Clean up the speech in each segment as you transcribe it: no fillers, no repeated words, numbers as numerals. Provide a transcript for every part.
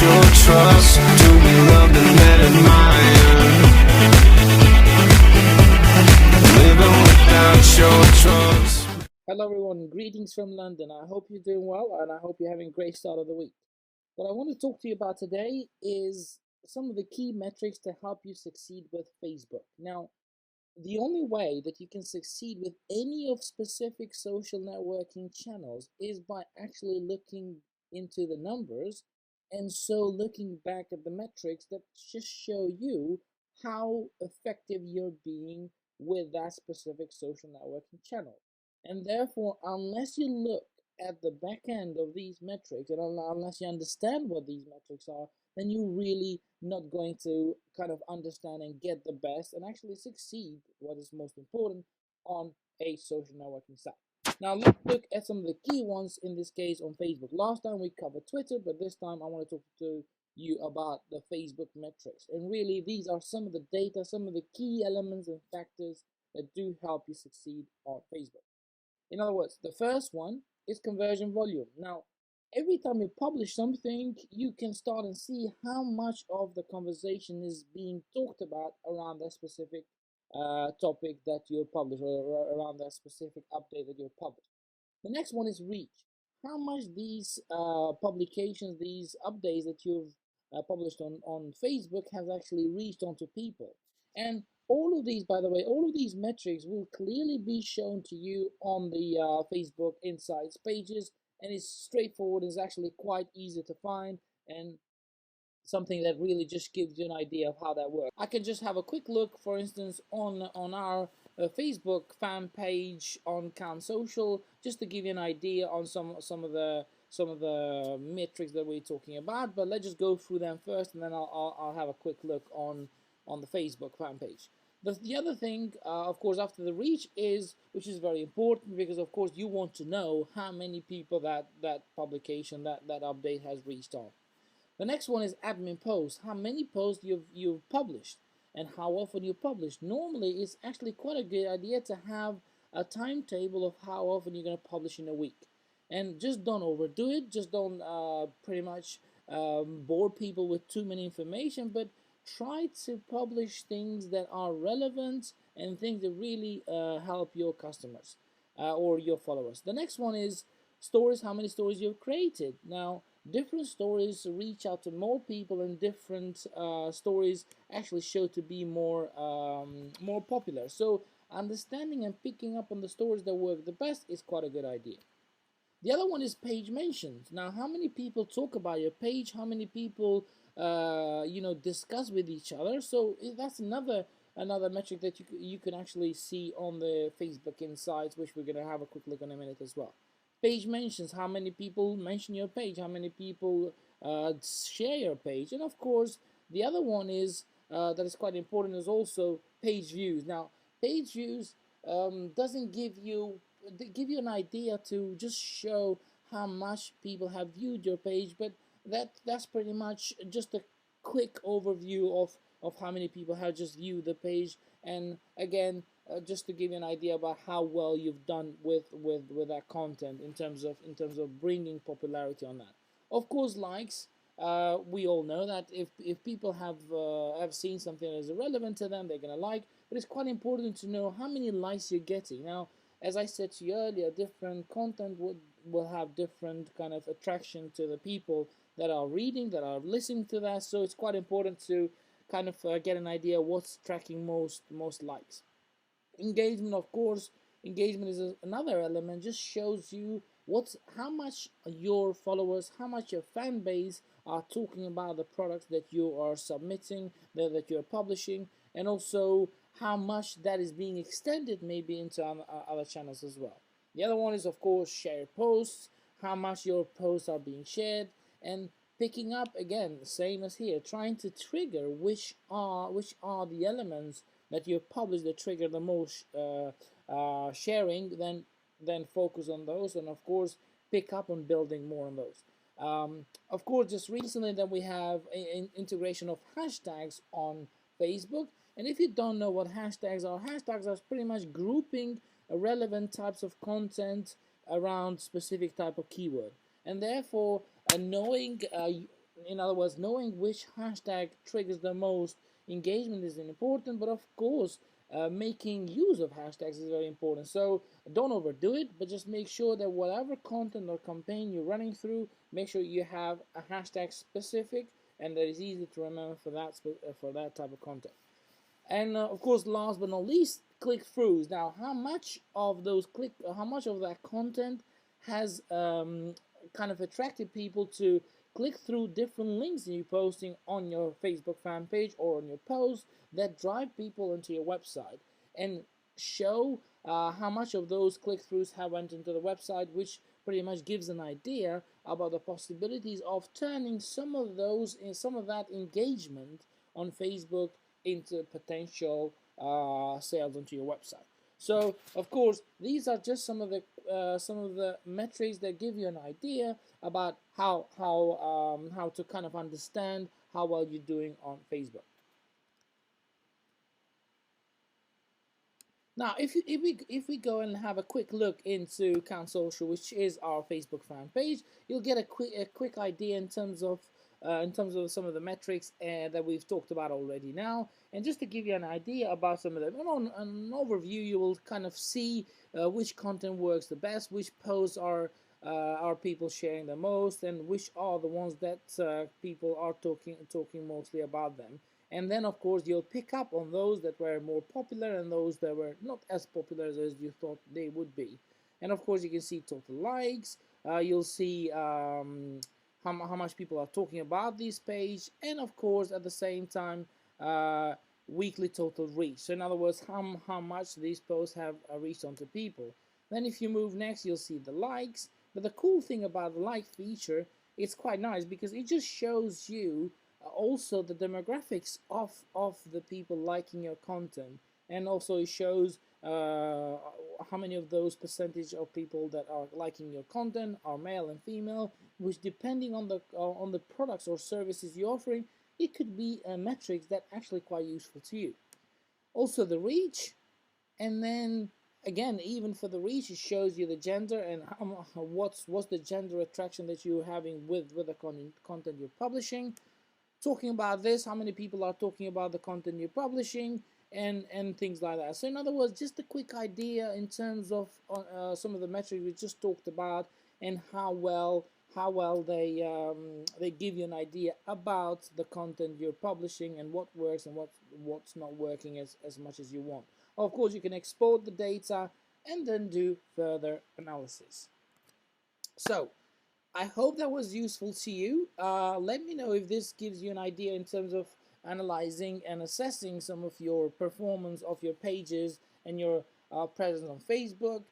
your trust, to be loved and then admired. Living without your trust. Hello everyone, greetings from London. I hope you're doing well and I hope you're having a great start of the week. What I want to talk to you about today is some of the key metrics to help you succeed with Facebook. Now, the only way that you can succeed with any of specific social networking channels is by actually looking into the numbers and so looking back at the metrics that just show you how effective you're being with that specific social networking channel. And therefore, unless you look at the back end of these metrics and unless you understand what these metrics are, then you're really not going to kind of understand and get the best and actually succeed, what is most important, on a social networking site. Now let's look at some of the key ones, in this case on Facebook. Last time we covered Twitter, but this time I want to talk to you about the Facebook metrics. And really, these are some of the data, some of the key elements and factors that do help you succeed on Facebook. In other words, the first one is conversion volume. Now, every time you publish something, you can start and see how much of the conversation is being talked about around that specific topic that you publish, or around that specific update that you publish. The next one is reach. How much these publications, these updates that you've published on Facebook has actually reached onto people. And all of these, by the way, all of these metrics will clearly be shown to you on the Facebook Insights pages, and it's straightforward. It's actually quite easy to find, and something that really just gives you an idea of how that works. I can just have a quick look, for instance, on our Facebook fan page on Calm Social, just to give you an idea on some of the metrics that we're talking about. But let's just go through them first, and then I'll have a quick look on the Facebook fan page. The other thing, of course, after the reach is, which is very important, because of course you want to know how many people that publication, that update has reached on. The next one is admin posts. How many posts you've published and how often you publish. Normally, it's actually quite a good idea to have a timetable of how often you're going to publish in a week. And just don't overdo it. Just don't pretty much bore people with too many information, but try to publish things that are relevant and things that really help your customers or your followers. The next one is stories. How many stories you've created. Now, different stories reach out to more people, and different stories actually show to be more popular. So understanding and picking up on the stories that work the best is quite a good idea. The other one is page mentions. Now, how many people talk about your page? How many people discuss with each other? So that's another metric that you can actually see on the Facebook Insights, which we're going to have a quick look in a minute as well. Page mentions. How many people mention your page? How many people share your page? And of course, the other one is that is quite important is also page views. Now, page views doesn't give you an idea to just show how much people have viewed your page, but that's pretty much just a quick overview of how many people have just viewed the page. And again, just to give you an idea about how well you've done with that content in terms of bringing popularity on that. Of course, likes. We all know that if people have seen something that is relevant to them, they're gonna like. But it's quite important to know how many likes you're getting. Now, as I said to you earlier, different content will have different kind of attraction to the people that are reading, that are listening to that. So it's quite important to kind of get an idea what's tracking most likes. Engagement, of course, engagement is another element. Just shows you how much your followers, how much your fan base are talking about the products that you are submitting, that you're publishing, and also how much that is being extended maybe into other channels as well. The other one is, of course, share posts, how much your posts are being shared, and picking up, again, same as here, trying to trigger which are the elements that you publish that trigger the most sharing, then focus on those, and of course pick up on building more on those. Of course, just recently that we have an integration of hashtags on Facebook. And if you don't know what hashtags are pretty much grouping relevant types of content around specific type of keyword. And therefore, knowing in other words, knowing which hashtag triggers the most engagement is important, but of course, making use of hashtags is very important. So don't overdo it, but just make sure that whatever content or campaign you're running through, make sure you have a hashtag specific and that is easy to remember for that type of content. And of course, last but not least, click-throughs. Now, how much of that content has kind of attracted people to click through different links that you're posting on your Facebook fan page or on your post that drive people into your website, and show how much of those click-throughs have went into the website, which pretty much gives an idea about the possibilities of turning some of that engagement on Facebook into potential sales onto your website. So of course, these are just some of the metrics that give you an idea about how to kind of understand how well you're doing on Facebook. Now, if we go and have a quick look into Count Social, which is our Facebook fan page, you'll get a quick idea in terms of some of the metrics that we've talked about already now. And just to give you an idea about some of them, on an overview, you will kind of see which content works the best, which posts are people sharing the most, and which are the ones that people are talking mostly about them. And then, of course, you'll pick up on those that were more popular and those that were not as popular as you thought they would be. And of course, you can see total likes. You'll see how much people are talking about this page, and of course, at the same time, weekly total reach. So in other words, how much these posts have reached onto people. Then if you move next, you'll see the likes. But the cool thing about the like feature, it's quite nice because it just shows you also the demographics of the people liking your content, and also it shows how many of those percentage of people that are liking your content are male and female, which depending on the products or services you're offering, it could be metrics that actually quite useful to you. Also the reach, and then again, even for the reach, it shows you the gender and what's the gender attraction that you're having with the content you're publishing. Talking about this, how many people are talking about the content you're publishing, and things like that. So in other words, just a quick idea in terms of some of the metrics we just talked about, and how well they give you an idea about the content you're publishing and what works and what's not working as much as you want. Of course, you can export the data and then do further analysis. So I hope that was useful to you. Let me know if this gives you an idea in terms of analyzing and assessing some of your performance of your pages and your presence on Facebook.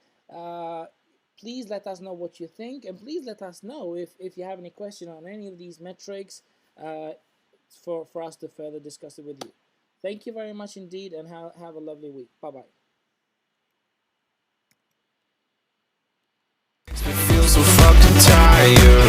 Please let us know what you think, and please let us know if you have any question on any of these metrics for us to further discuss it with you. Thank you very much indeed, and have a lovely week. Bye-bye. Makes me feel so fucking tired.